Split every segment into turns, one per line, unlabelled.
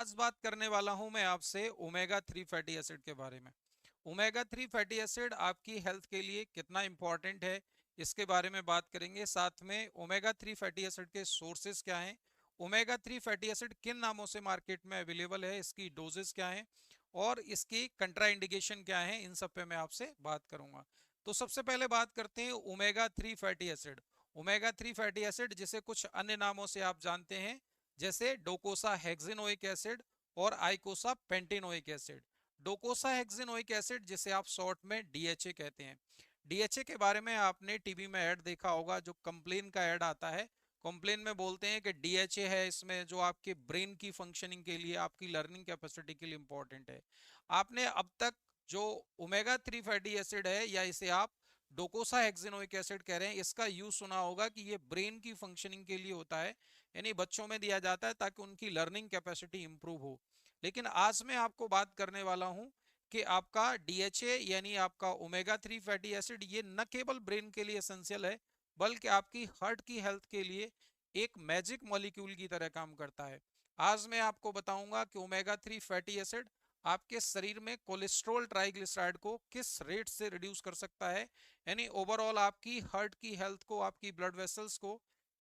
आज बात करने वाला हूं मैं आपसे ओमेगा 3 फैटी एसिड के बारे में। ओमेगा 3 फैटी एसिड आपकी हेल्थ के लिए कितना इंपॉर्टेंट है, इसके बारे में बात करेंगे। साथ में ओमेगा 3 फैटी एसिड के सोर्सेज क्या हैं, ओमेगा 3 फैटी एसिड किन नामों से मार्केट में अवेलेबल है, इसकी डोजेस क्या हैं और इसकी कंट्राइंडिकेशन क्या है, इन सब पे मैं आपसे बात करूंगा। तो सबसे पहले बात करते हैं omega 3 fatty acid. Omega 3 fatty acid जिसे कुछ अन्य नामों से आप जानते हैं, जैसे डोकोसा हेक्सिनोइक एसिड और आइकोसा पेंटेनोइक एसिड। डोकोसा हेक्सिनोइक एसिड जिसे आप शॉर्ट में डीएचए कहते हैं। डीएचए के बारे में आपने टीवी में ऐड देखा होगा, जो कंप्लेन का ऐड आता है। कंप्लेन में बोलते हैं कि डीएचए है इसमें जो आपके ब्रेन की फंक्शनिंग के लिए, आपकी लर्निंग कैपेसिटी के लिए इंपॉर्टेंट है। आपने अब तक जो ओमेगा 3 फैटी एसिड है, या इसे आप डोकोसा हेक्सिनोइक एसिड कह रहे हैं, इसका यूज सुना होगा कि ये ब्रेन की फंक्शनिंग के लिए होता है, यानी बच्चों में दिया जाता है ताकि उनकी लर्निंग कैपेसिटी इंप्रूव हो। लेकिन आज मैं आपको बात करने वाला हूं कि आपका डीएचए यानी आपका ओमेगा 3 फैटी एसिड ये न केवल ब्रेन के लिए एसेंशियल है, बल्कि आपकी हार्ट की हेल्थ के लिए एक मैजिक मॉलिक्यूल की तरह काम करता है। आज मैं आपको बताऊंगा कि ओमेगा 3 फैटी एसिड आपके शरीर में कोलेस्ट्रॉल ट्राइग्लिसराइड को किस रेट से रिड्यूस कर सकता है, यानी ओवरऑल आपकी हार्ट की हेल्थ को, आपकी ब्लड वेसल्स को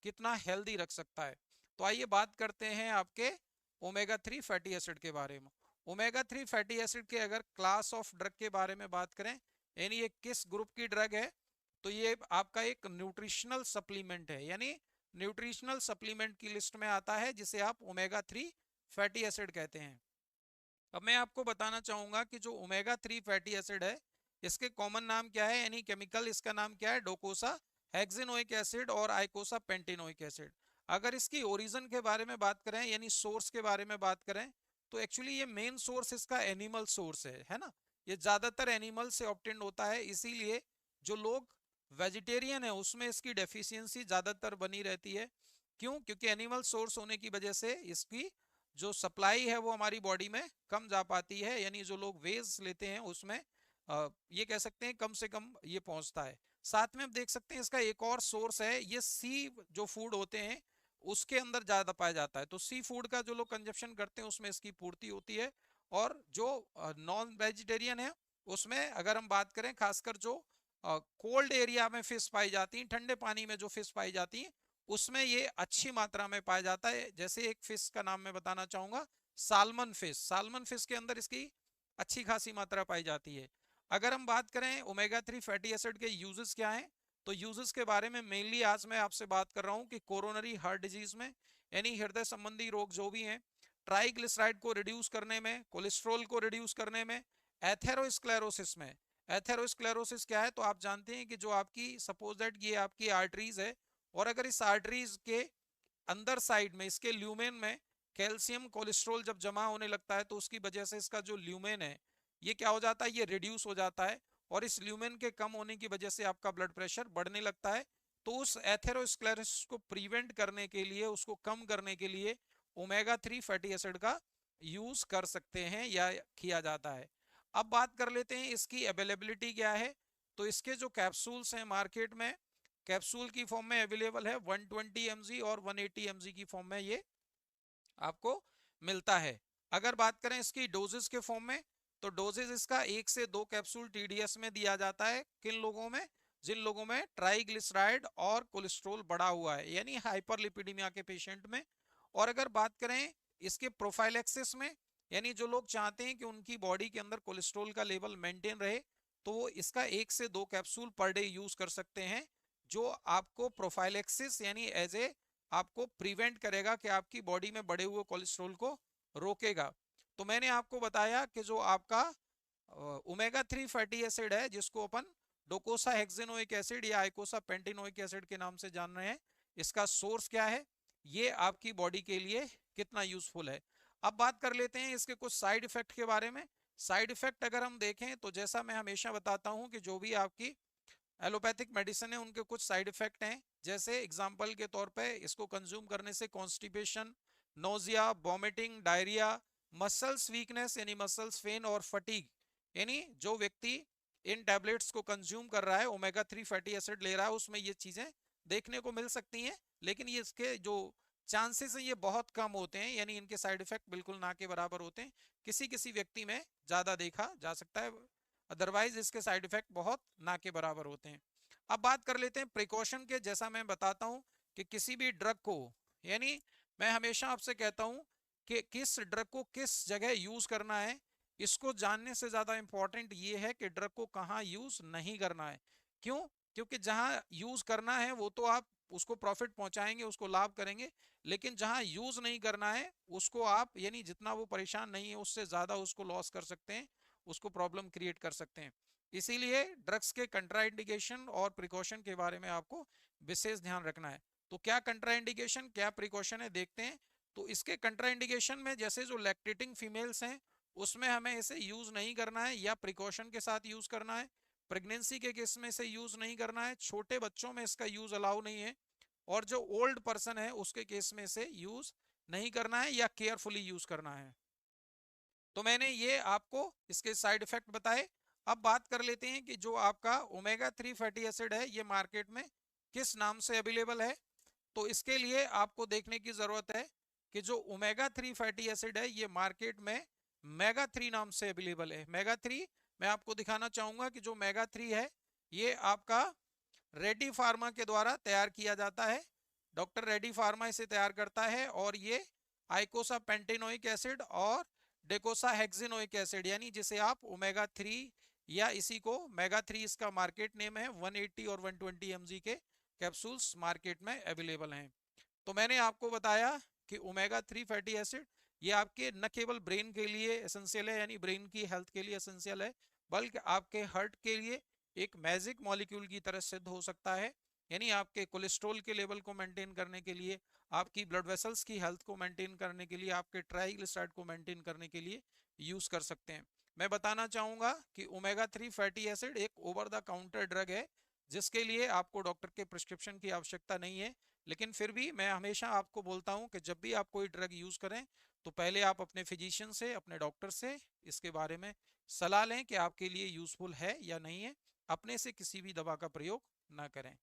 कितना हेल्दी रख सकता है। तो आइए बात करते हैं आपके ओमेगा 3 फैटी एसिड के बारे में। ओमेगा 3 फैटी एसिड के अगर क्लास ऑफ ड्रग के बारे में बात करें, यानी ये किस ग्रुप की ड्रग है, तो ये आपका एक न्यूट्रिशनल सप्लीमेंट है, यानी न्यूट्रिशनल सप्लीमेंट की लिस्ट में आता है, जिसे आप ओमेगा 3 फैटी एसिड कहते हैं। अब मैं आपको बताना चाहूंगा कि जो ओमेगा 3 फैटी एसिड है, इसके कॉमन नाम क्या है, यानी केमिकल इसका नाम क्या है, डोकोसा हेक्सिनोइक एसिड और आइकोसा पेंटेनोइक एसिड। अगर इसकी ओरिजिन के बारे में बात करें, यानी सोर्स के बारे में बात करें, तो एक्चुअली ये मेन सोर्स इसका एनिमल सोर्स है ना। ये ज्यादातर एनिमल से ऑब्टेन्ड होता है, इसीलिए जो लोग वेजिटेरियन है उसमें इसकी डेफिशिएंसी ज्यादातर बनी रहती है। क्यों? क्योंकि एनिमल सोर्स होने की वजह से इसकी जो सप्लाई है वो हमारी बॉडी में कम जा पाती है, यानी जो लोग वेज लेते हैं उसमें ये कह सकते हैं कम से कम ये पहुंचता है। साथ में आप देख सकते हैं इसका एक और सोर्स है, ये सी जो फूड होते हैं उसके अंदर ज्यादा पाया जाता है। तो सी फूड का जो लोग कंजप्शन करते हैं उसमें इसकी पूर्ति होती है। और जो नॉन वेजिटेरियन है उसमें अगर हम बात करें, खासकर जो कोल्ड एरिया में फिश पाई जाती हैं, ठंडे पानी में जो फिश पाई जाती हैं, उसमें ये अच्छी मात्रा में पाया जाता है। जैसे एक फिश का नाम मैं बताना चाहूंगा, सालमन फिश। सालमन फिश के अंदर इसकी अच्छी खासी मात्रा पाई जाती है। अगर हम बात करें ओमेगा 3 फैटी एसिड के यूजेस क्या हैं, तो यूजेस के बारे में मेनली आज मैं आपसे बात कर रहा हूं कि कोरोनरी हार्ट डिजीज में, यानी हृदय संबंधी रोग जो भी हैं, ट्राइग्लिसराइड को रिड्यूस करने में, कोलेस्ट्रोल को रिड्यूस करने में, एथेरोस्क्लेरोसिस में। एथेरोस्क्लेरोसिस क्या है, तो आप जानते हैं कि जो आपकी सपोज दैट ये आपकी आर्टरीज है, और अगर इस आर्टरीज के अंदर साइड में, इसके ल्यूमेन में कैल्शियम कोलेस्ट्रॉल जब जमा होने लगता है, तो उसकी वजह से इसका जो ल्यूमेन है ये क्या हो जाता है, ये रिड्यूस हो जाता है। और इस ल्यूमेन के कम होने की वजह से आपका ब्लड प्रेशर बढ़ने लगता है। तो उस एथेरोस्क्लेरोसिस को प्रिवेंट करने के लिए, उसको कम करने के लिए ओमेगा 3 फैटी एसिड का यूज कर सकते हैं या किया जाता है। अब बात कर लेते हैं इसकी अवेलेबिलिटी क्या है। तो इसके जो कैप्सूल्स हैं मार्केट में, कैप्सूल की फॉर्म में अवेलेबल है 120 mg और 180 mg की फॉर्म में ये आपको मिलता है। अगर बात करें इसकी डोजेस के फॉर्म में, तो डोजेस इसका 1 से 2 कैप्सूल टीडीएस में दिया जाता है। किन लोगों में? जिन लोगों में ट्राइग्लिसराइड और कोलेस्ट्रोल बढ़ा हुआ है, यानी हाइपरलिपिडीमिया के पेशेंट में। और अगर बात करें इसके प्रोफाइलेक्सिस में, यानी जो लोग चाहते हैं कि उनकी बॉडी के अंदर कोलेस्ट्रोल का लेवल मेंटेन रहे, तो वो इसका 1 से 2 कैप्सूल पर डे यूज कर सकते हैं, जो आपको प्रोफाइलेक्सिस यानी एज ए आपको प्रिवेंट करेगा, कि आपकी बॉडी में बढ़े हुए कोलेस्ट्रॉल को रोकेगा। तो मैंने आपको बताया कि जो आपका ओमेगा 3 फैटी एसिड है, जिसको अपन डोकोसा हेक्सेनोइक एसिड या आइकोसा पेंटेनोइक एसिड के नाम से जान रहे हैं, इसका सोर्स क्या है, ये आपकी बॉडी के लिए कितना यूजफुल है। अब बात कर लेते हैं इसके कुछ साइड इफेक्ट के बारे में। साइड इफेक्ट अगर हम देखें, तो जैसा मैं हमेशा बताता हूं कि जो भी आपकी एलोपैथिक मेडिसिन है उनके कुछ साइड इफेक्ट हैं। जैसे एग्जांपल के तौर पे इसको कंज्यूम करने से constipation, nausea, vomiting, diarrhoea, muscles weakness यानी मसल्स पेन और फटीग, यानी जो व्यक्ति इन टैबलेट्स को कंज्यूम कर रहा है, ओमेगा 3 फैटी एसिड ले रहा है, उसमें ये चीजें देखने को मिल सकती हैं। लेकिन ये इसके जो चांसेस ये बहुत कम होते हैं, यानी इनके साइड इफेक्ट बिल्कुल ना के बराबर होते हैं। किसी किसी व्यक्ति में ज्यादा देखा जा सकता है, अदरवाइज इसके साइड इफेक्ट बहुत ना के बराबर होते हैं। अब बात कर लेते हैं प्रिकॉशन के। जैसा मैं बताता हूं कि किसी भी ड्रग को, यानी मैं हमेशा आपसे कहता हूं कि किस ड्रग को किस जगह यूज करना है, इसको जानने से ज्यादा इंपॉर्टेंट ये है कि ड्रग को कहाँ यूज नहीं करना है। क्यों? क्योंकि जहां यूज करना है वो तो आप उसको प्रॉफिट पहुंचाएंगे, उसको लाभ करेंगे, लेकिन जहां यूज नहीं करना है उसको आप, यानी जितना वो परेशान नहीं है उससे ज्यादा उसको लॉस कर सकते हैं, उसको प्रॉब्लम क्रिएट कर सकते हैं। इसीलिए ड्रग्स के कंट्राइंडिकेशन और प्रिकॉशन के बारे में आपको विशेष ध्यान रखना है। तो क्या कंट्राइंडिकेशन क्या प्रिकॉशन है देखते हैं। तो इसके कंट्राइंडिकेशन में जैसे जो लैक्टेटिंग फीमेल्स हैं उसमें हमें इसे यूज नहीं करना है या प्रिकॉशन के साथ यूज करना है। प्रेगनेंसी के केस में इसे यूज नहीं करना है, छोटे बच्चों में इसका यूज अलाउ नहीं है, और जो ओल्ड पर्सन है उसके केस में इसे यूज नहीं करना है या केयरफुली यूज करना है। तो मैंने ये आपको इसके साइड इफेक्ट बताए। अब बात कर लेते हैं कि जो आपका ओमेगा 3 फैटी एसिड है ये मार्केट में किस नाम से अवेलेबल है। तो इसके लिए आपको देखने की जरूरत है कि जो ओमेगा 3 फैटी एसिड है ये मार्केट में मेगा 3 नाम से अवेलेबल है। मेगा 3 मैं आपको दिखाना चाहूंगा कि जो मेगा 3 है ये आपका रेड्डी फार्मा के द्वारा तैयार किया जाता है। डॉक्टर रेड्डी फार्मा इसे तैयार करता है और ये आइकोसा पेंटेनोइक एसिड और डेकोसा हेक्सिनोइक एसिड, यानी जिसे आप ओमेगा 3 या इसी को मेगा 3 इसका मार्केट नेम है, 180 और 120 mg के कैप्सूल्स मार्केट में अवेलेबल हैं। तो मैंने आपको बताया कि ओमेगा 3 फैटी एसिड ये आपके न केवल ब्रेन के लिए एसेंशियल है, यानी ब्रेन की हेल्थ के लिए एसेंशियल है, बल्कि आपके हार्ट के लिए एक मैजिक मॉलिक्यूल की तरह सिद्ध हो सकता है। यानी आपके कोलेस्ट्रॉल के लेवल को मेंटेन करने के लिए, आपकी ब्लड वेसल्स की हेल्थ को मेंटेन करने के लिए, आपके ट्राइग्लिसराइड को मेंटेन करने के लिए यूज कर सकते हैं। मैं बताना चाहूंगा कि ओमेगा 3 फैटी एसिड एक ओवर द काउंटर ड्रग है जिसके लिए आपको डॉक्टर के प्रिस्क्रिप्शन की आवश्यकता नहीं है। लेकिन फिर भी मैं हमेशा आपको बोलता हूं कि जब भी आप कोई ड्रग यूज करें तो पहले आप अपने फिजिशियन से, अपने डॉक्टर से इसके बारे में सलाह लें कि आपके लिए यूजफुल है या नहीं है। अपने से किसी भी दवा का प्रयोग ना करें।